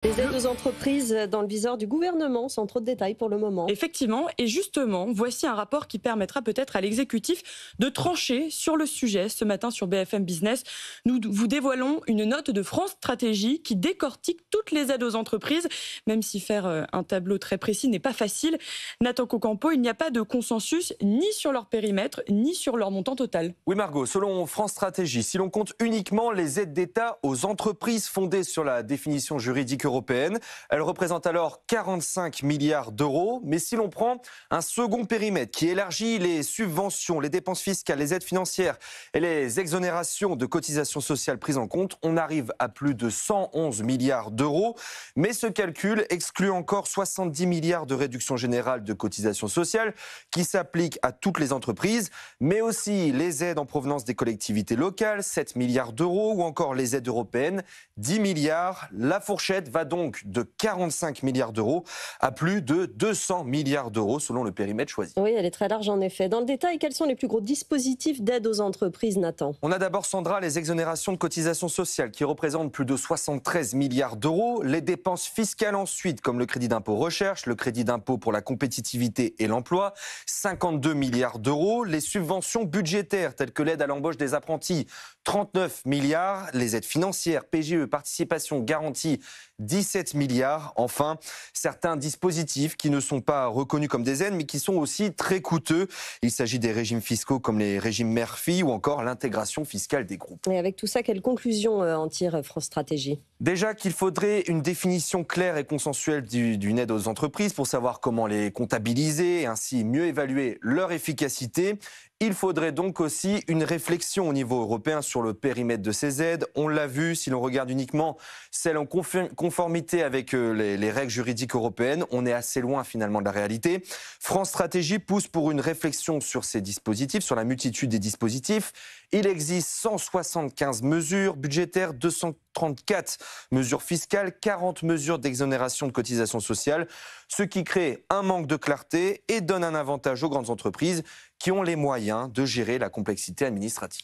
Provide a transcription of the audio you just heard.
Les aides aux entreprises dans le viseur du gouvernement, sans trop de détails pour le moment. Effectivement, et justement, voici un rapport qui permettra peut-être à l'exécutif de trancher sur le sujet. Ce matin sur BFM Business, nous vous dévoilons une note de France Stratégie qui décortique toutes les aides aux entreprises, même si faire un tableau très précis n'est pas facile. Nathan Cocampo, il n'y a pas de consensus ni sur leur périmètre, ni sur leur montant total. Oui Margot, selon France Stratégie, si l'on compte uniquement les aides d'État aux entreprises fondées sur la définition juridique européenne, elles représentent alors 45 milliards d'euros. Mais si l'on prend un second périmètre qui élargit les subventions, les dépenses fiscales, les aides financières et les exonérations de cotisations sociales prises en compte, on arrive à plus de 111 milliards d'euros. Mais ce calcul exclut encore 70 milliards de réduction générale de cotisations sociales qui s'appliquent à toutes les entreprises, mais aussi les aides en provenance des collectivités locales, 7 milliards d'euros, ou encore les aides européennes, 10 milliards. La fourchette va donc de 45 milliards d'euros à plus de 200 milliards d'euros selon le périmètre choisi. Oui, elle est très large en effet. Dans le détail, quels sont les plus gros dispositifs d'aide aux entreprises, Nathan? On a d'abord, Sandra, les exonérations de cotisations sociales qui représentent plus de 73 milliards d'euros. Les dépenses fiscales ensuite, comme le crédit d'impôt recherche, le crédit d'impôt pour la compétitivité et l'emploi, 52 milliards d'euros. Les subventions budgétaires telles que l'aide à l'embauche des apprentis, 39 milliards. Les aides financières, PGE, participation, garantie, 17 milliards. Enfin, certains dispositifs qui ne sont pas reconnus comme des aides, mais qui sont aussi très coûteux. Il s'agit des régimes fiscaux comme les régimes mère-fille ou encore l'intégration fiscale des groupes. Et avec tout ça, quelle conclusion en tire France Stratégie? Déjà qu'il faudrait une définition claire et consensuelle d'une aide aux entreprises pour savoir comment les comptabiliser et ainsi mieux évaluer leur efficacité. Il faudrait donc aussi une réflexion au niveau européen sur le périmètre de ces aides. On l'a vu, si l'on regarde uniquement celles en conformité avec les règles juridiques européennes, on est assez loin finalement de la réalité. France Stratégie pousse pour une réflexion sur ces dispositifs, sur la multitude des dispositifs. Il existe 175 mesures budgétaires, 234 mesures fiscales, 40 mesures d'exonération de cotisations sociales, ce qui crée un manque de clarté et donne un avantage aux grandes entreprises qui ont les moyens de gérer la complexité administrative.